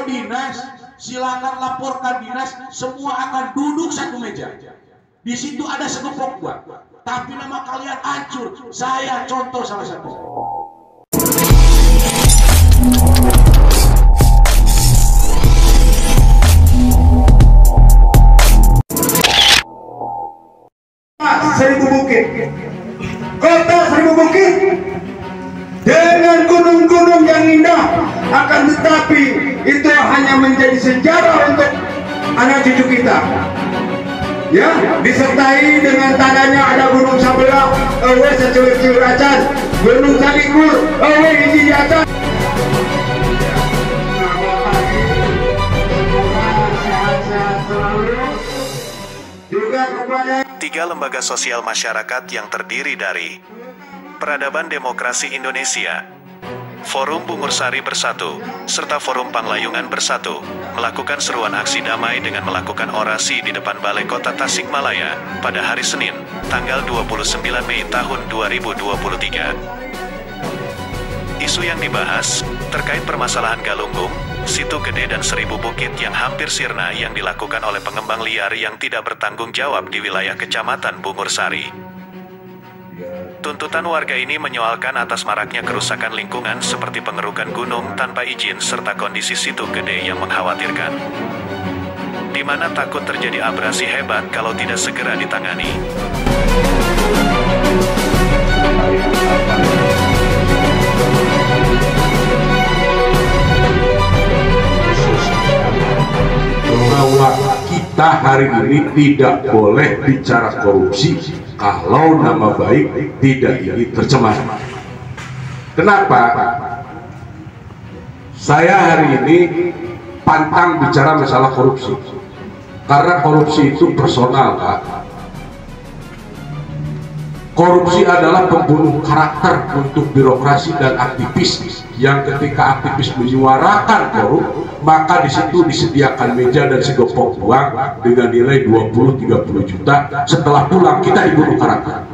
demo dinas, silakan laporkan dinas, semua akan duduk satu meja. Di situ ada sekepok buat, tapi nama kalian hancur. Saya contoh salah satu. Seribu Bukit, kota Seribu Bukit dengan gunung-gunung yang indah, akan tetapi itu hanya menjadi sejarah untuk anak cucu kita. Ya, disertai dengan tandanya ada Gunung Sabelah, secuil-cuil acan, Gunung Salikur, isi di acan. Tiga lembaga sosial masyarakat yang terdiri dari Peradaban Demokrasi Indonesia, Forum Bungursari Bersatu, serta Forum Panglayungan Bersatu, melakukan seruan aksi damai dengan melakukan orasi di depan Balai Kota Tasikmalaya pada hari Senin, tanggal 29 Mei tahun 2023. Isu yang dibahas terkait permasalahan Galunggung, Situ Gede dan Seribu Bukit yang hampir sirna yang dilakukan oleh pengembang liar yang tidak bertanggung jawab di wilayah Kecamatan Bungursari. Tuntutan warga ini menyoalkan atas maraknya kerusakan lingkungan seperti pengerukan gunung tanpa izin serta kondisi Situ Gede yang mengkhawatirkan, di mana takut terjadi abrasi hebat kalau tidak segera ditangani. Bahwa kita hari ini tidak boleh bicara korupsi kalau nama baik tidak ingin tercemar. Kenapa? Saya hari ini pantang bicara masalah korupsi, karena korupsi itu personal, Pak. Korupsi adalah pembunuh karakter untuk birokrasi dan aktivis yang ketika aktivis menyuarakan korup, maka di situ disediakan meja dan segepok uang dengan nilai 20-30 juta. Setelah pulang kita dibunuh karakter.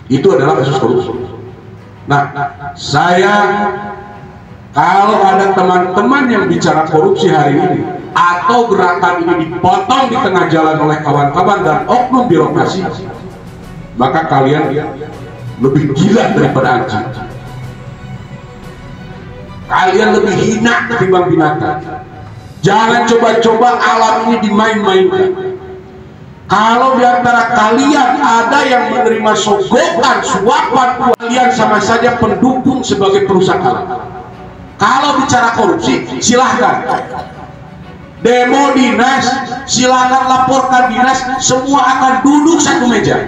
Itu adalah kasus korupsi. Nah, saya kalau ada teman-teman yang bicara korupsi hari ini atau gerakan ini dipotong di tengah jalan oleh kawan-kawan dan oknum birokrasi, maka kalian lebih gila daripada anjing. Kalian lebih hina ketimbang binatang. Jangan coba-coba alam ini dimain-mainkan. Kalau di antara kalian ada yang menerima sogokan, suapan, kalian sama saja pendukung sebagai perusak alam. Kalau bicara korupsi, silahkan demo dinas, silahkan laporkan dinas, semua akan duduk satu meja.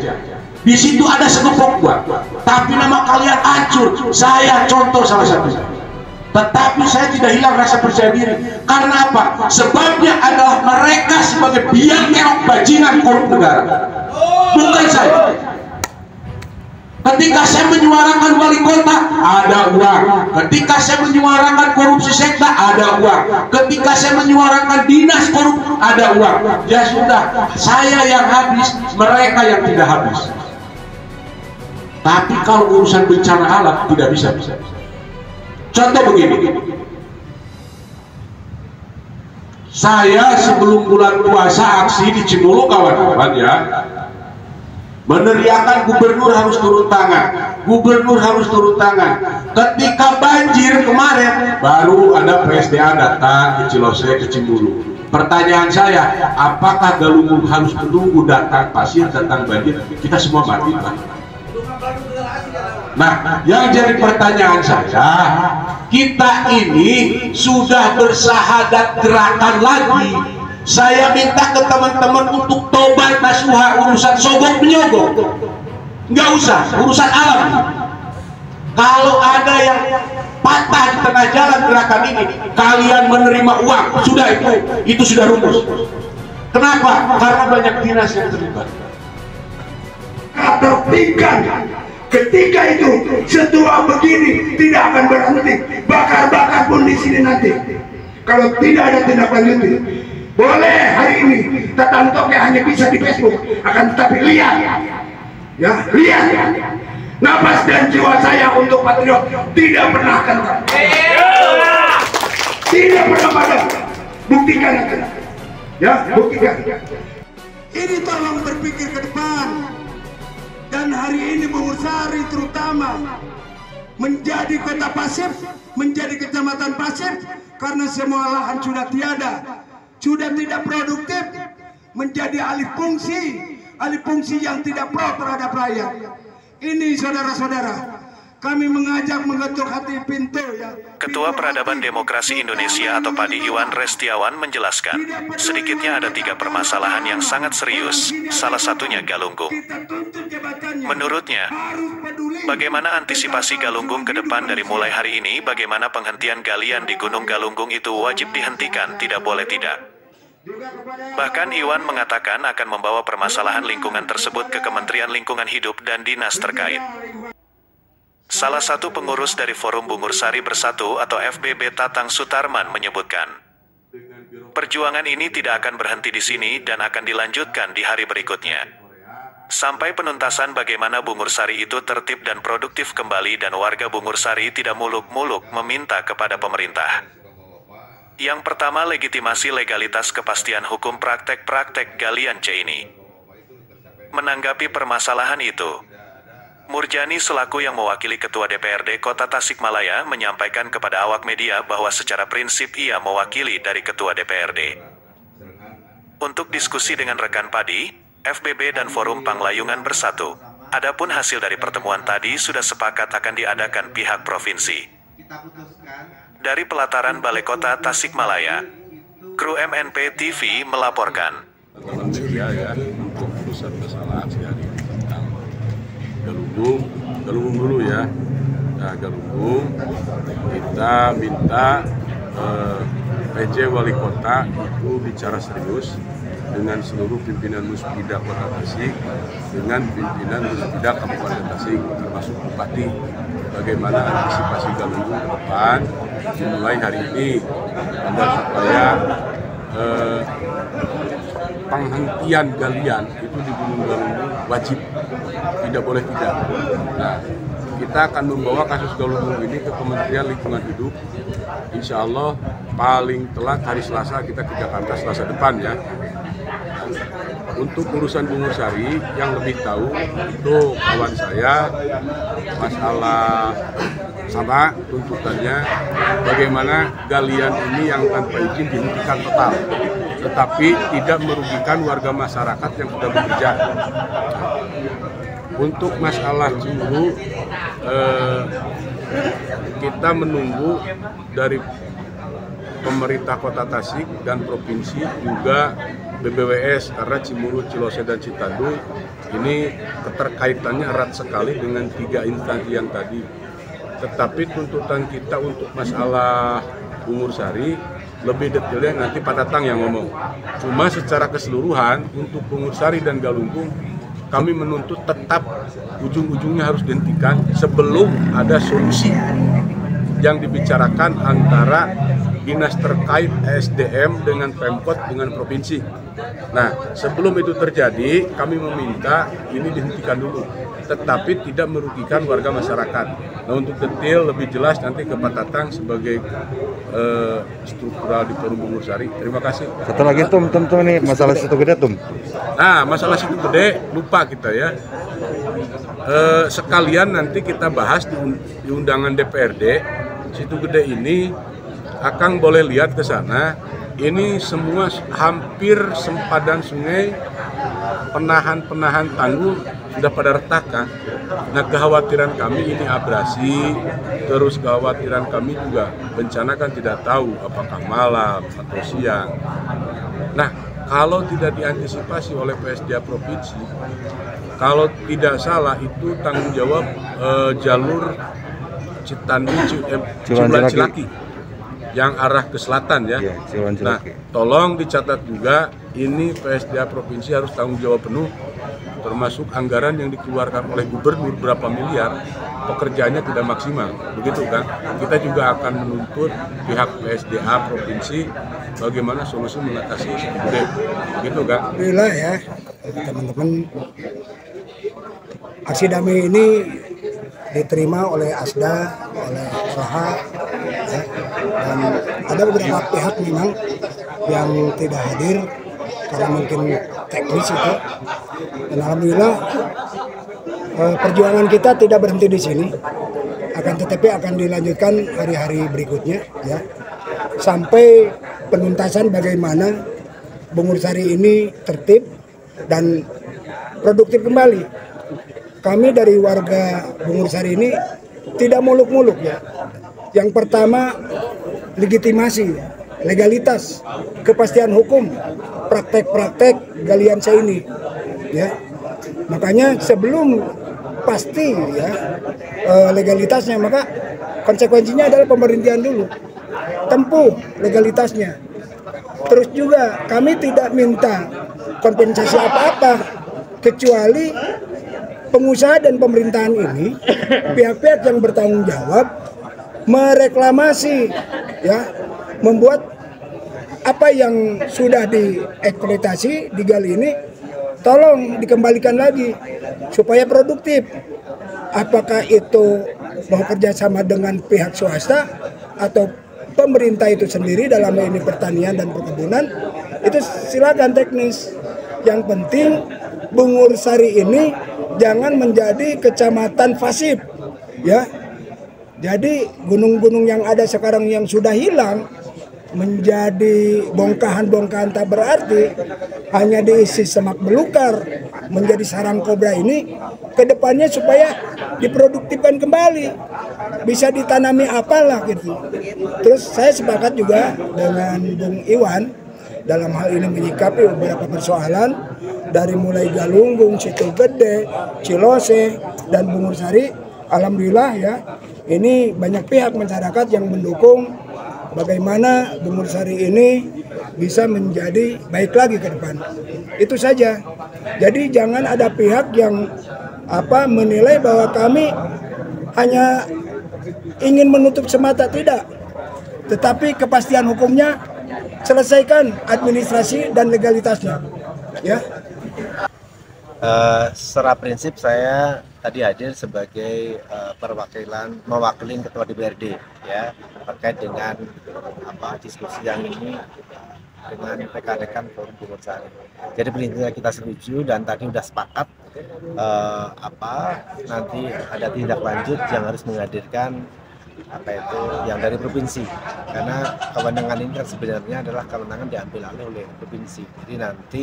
Di situ ada sekepok buat, tapi nama kalian hancur. Saya contoh salah satu. Tetapi saya tidak hilang rasa percaya diri. Karena apa? Sebabnya adalah mereka sebagai biang kerok bajingan korup negara, bukan saya. Ketika saya menyuarakan wali kota, ada uang. Ketika saya menyuarakan korupsi sekda, ada uang. Ketika saya menyuarakan dinas korup, ada uang. Ya sudah, saya yang habis, mereka yang tidak habis. Tapi kalau urusan bencana alam tidak bisa. Contoh begini, saya sebelum bulan puasa aksi di Cimulu kawan-kawan ya, meneriakan gubernur harus turun tangan, gubernur harus turun tangan. Ketika banjir kemarin, baru ada PSDA datang ke Cilose, ke Cimulu. Pertanyaan saya, apakah Galunggung harus menunggu datang pasir, datang banjir? Kita semua mati, Pak. Nah, yang jadi pertanyaan saya, kita ini sudah bersahadat gerakan lagi. Saya minta ke teman-teman untuk tobat nasuha urusan sogok menyogok. Nggak usah, urusan alam. Kalau ada yang patah di tengah jalan gerakan ini, kalian menerima uang, sudah itu sudah rumus. Kenapa? Karena banyak dinas yang terlibat. Tertikan. Ketika itu setua begini tidak akan berhenti, bakar-bakar pun di sini nanti. Kalau tidak ada tindak lanjut, boleh hari ini Tatan Toke hanya bisa di Facebook, akan tetapi lihat, ya lihat, nafas dan jiwa saya untuk patriot tidak pernah akan. Tidak pernah ada. Buktikan aja. Ya, buktikan. Ini tolong berpikir ke depan. Dan hari ini Bungursari terutama menjadi kota pasir, menjadi kecamatan pasir, karena semua lahan sudah tiada, sudah tidak produktif, menjadi alih fungsi yang tidak pro terhadap rakyat. Ini saudara-saudara, kami mengajak mengetuk hati pintu ya. Ketua Peradaban Demokrasi Indonesia atau PADI Iwan Restiawan menjelaskan, sedikitnya ada 3 permasalahan yang sangat serius, salah satunya Galunggung. Menurutnya, bagaimana antisipasi Galunggung ke depan dari mulai hari ini, bagaimana penghentian galian di Gunung Galunggung itu wajib dihentikan, tidak boleh tidak. Bahkan Iwan mengatakan akan membawa permasalahan lingkungan tersebut ke Kementerian Lingkungan Hidup dan dinas terkait. Salah satu pengurus dari Forum Bungursari Bersatu atau FBB Tatang Sutarman menyebutkan, perjuangan ini tidak akan berhenti di sini dan akan dilanjutkan di hari berikutnya. Sampai penuntasan bagaimana Bungursari itu tertib dan produktif kembali dan warga Bungursari tidak muluk-muluk meminta kepada pemerintah. Yang pertama, legitimasi legalitas kepastian hukum praktek-praktek galian C ini. Menanggapi permasalahan itu, Murjani selaku yang mewakili Ketua DPRD Kota Tasikmalaya menyampaikan kepada awak media bahwa secara prinsip ia mewakili dari Ketua DPRD. Untuk diskusi dengan rekan PADI, FBB dan Forum Panglayungan Bersatu. Adapun hasil dari pertemuan tadi sudah sepakat akan diadakan pihak provinsi. Dari pelataran Balai Kota Tasikmalaya, kru MNP TV melaporkan. Media ya untuk urusan masalah dari tentang Galunggung dulu ya. Nah, Galunggung kita minta PJ Wali Kota itu bicara serius dengan seluruh pimpinan Muspida Kota Tasik, dengan pimpinan Muspida Kabupaten Tasik, termasuk Bupati, bagaimana antisipasi Galunggung ke depan, dimulai hari ini, agar supaya penghentian galian itu di Gunung Galunggung wajib, tidak boleh tidak. Nah, kita akan membawa kasus Galunggung ini ke Kementerian Lingkungan Hidup. Insya Allah paling telat hari Selasa kita ke Jakarta, Selasa depan ya. Untuk urusan Bungursari yang lebih tahu itu kawan saya, masalah sama tuntutannya bagaimana galian ini yang tanpa izin dihentikan total, tetapi tidak merugikan warga masyarakat yang sudah bekerja. Untuk masalah Cimuru, kita menunggu dari pemerintah Kota Tasik dan provinsi juga BBWS, karena Cimuru, Cilose, dan Citadu ini keterkaitannya erat sekali dengan 3 instansi yang tadi. Tetapi tuntutan kita untuk masalah Bungursari lebih detailnya nanti Pak Tatang yang ngomong. Cuma secara keseluruhan untuk Bungursari dan Galunggung kami menuntut tetap ujung-ujungnya harus dihentikan sebelum ada solusi yang dibicarakan antara dinas terkait SDM dengan Pemkot dengan provinsi. Nah, sebelum itu terjadi, kami meminta ini dihentikan dulu, tetapi tidak merugikan warga masyarakat. Nah, untuk detail lebih jelas nanti ke Pak Tatang sebagai struktural di Forum Bungursari. Terima kasih. Satu lagi Tum nih masalah Situ Gede Tum. Nah, masalah Situ Gede lupa kita ya. Sekalian nanti kita bahas di undangan DPRD. Situ Gede ini Akang boleh lihat ke sana, ini semua hampir sempadan sungai, penahan tanggul sudah pada retak kan. Nah, kekhawatiran kami ini abrasi, terus kekhawatiran kami juga bencana kan tidak tahu apakah malam atau siang. Nah, kalau tidak diantisipasi oleh PSDA Provinsi, kalau tidak salah itu tanggung jawab jalur Citandu Cilaki yang arah ke selatan ya. Nah, tolong dicatat juga ini PSDA Provinsi harus tanggung jawab penuh, termasuk anggaran yang dikeluarkan oleh gubernur berapa miliar, pekerjaannya tidak maksimal, begitu kan? Kita juga akan menuntut pihak PSDA Provinsi bagaimana solusi mengatasi Situ Gede, begitu kan? Alhamdulillah ya, teman-teman, aksi damai ini diterima oleh ASDA, oleh LH, ya, dan ada beberapa pihak memang yang tidak hadir karena mungkin teknis itu. Dan alhamdulillah perjuangan kita tidak berhenti di sini, akan tetapi akan dilanjutkan hari-hari berikutnya ya, sampai penuntasan bagaimana Bungur Sari ini tertib dan produktif kembali. Kami dari warga Bungur Sari ini tidak muluk-muluk ya. Yang pertama legitimasi, legalitas, kepastian hukum, praktek-praktek galian saya ini ya. Makanya sebelum pasti ya legalitasnya, maka konsekuensinya adalah pemberhentian dulu, tempuh legalitasnya. Terus juga kami tidak minta kompensasi apa-apa kecuali pengusaha dan pemerintahan ini, pihak-pihak yang bertanggung jawab mereklamasi ya, membuat apa yang sudah dieksploitasi, digali ini tolong dikembalikan lagi supaya produktif. Apakah itu mau kerjasama dengan pihak swasta atau pemerintah itu sendiri dalam ini pertanian dan perkebunan, itu silakan teknis. Yang penting Bungur Sari ini jangan menjadi kecamatan pasif ya. Jadi gunung-gunung yang ada sekarang yang sudah hilang menjadi bongkahan-bongkahan tak berarti, hanya diisi semak belukar menjadi sarang kobra ini, kedepannya supaya diproduktifkan kembali, bisa ditanami apalah gitu. Terus saya sepakat juga dengan Bung Iwan dalam hal ini menyikapi beberapa persoalan dari mulai Galunggung, Situ Gede, Cilose, dan Bungur Sari. Alhamdulillah ya, ini banyak pihak masyarakat yang mendukung bagaimana Bungur Sari ini bisa menjadi baik lagi ke depan. Itu saja. Jadi jangan ada pihak yang menilai bahwa kami hanya ingin menutup semata, tidak. Tetapi kepastian hukumnya, selesaikan administrasi dan legalitasnya. Ya. Secara prinsip saya tadi hadir sebagai mewakili ketua DPRD ya, terkait dengan diskusi yang ini dengan rekan-rekan Forum Bungur Sari. Jadi prinsipnya kita setuju dan tadi sudah sepakat nanti ada tindak lanjut yang harus menghadirkan yang dari provinsi, karena kewenangan ini kan sebenarnya adalah kewenangan diambil alih oleh provinsi. Jadi nanti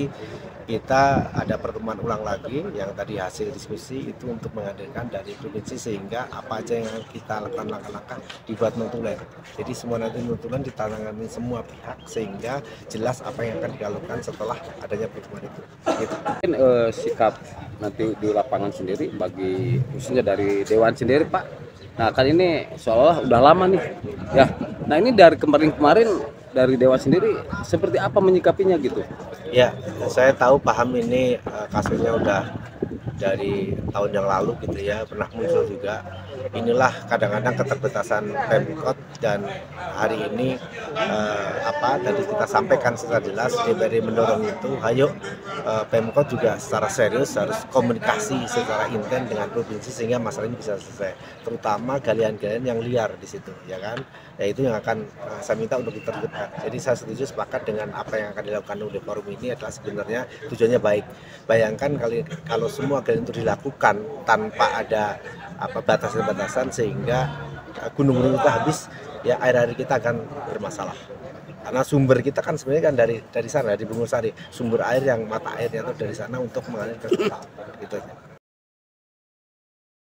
kita ada pertemuan ulang lagi yang tadi hasil diskusi itu untuk menghadirkan dari provinsi, sehingga apa aja yang kita lakukan langkah-langkah dibuat notulen. Jadi semua nanti notulen ditandatangani semua pihak sehingga jelas apa yang akan dilakukan setelah adanya pertemuan itu. Gitu. Sikap nanti di lapangan sendiri bagi khususnya dari Dewan sendiri Pak. Nah kan ini seolah udah lama nih ya. Nah ini dari kemarin dari Dewan sendiri seperti apa menyikapinya gitu? Ya, saya tahu paham ini kasusnya udah dari tahun yang lalu gitu ya, pernah muncul juga. Inilah kadang-kadang keterbatasan Pemkot, dan hari ini tadi kita sampaikan secara jelas DPRD mendorong itu, ayo Pemkot juga secara serius harus komunikasi secara intens dengan provinsi sehingga masalah ini bisa selesai, terutama galian-galian yang liar di situ ya kan. Ya itu yang akan saya minta untuk ditertibkan. Jadi saya setuju, sepakat dengan apa yang akan dilakukan oleh forum ini adalah sebenarnya tujuannya baik. Bayangkan kalau semua galian itu dilakukan tanpa ada batasan-batasan sehingga gunung-gunung itu habis, ya air-air kita akan bermasalah. Karena sumber kita kan sebenarnya kan dari sana, dari Bungur Sari, sumber air yang mata airnya itu dari sana untuk mengalir ke kota gitu.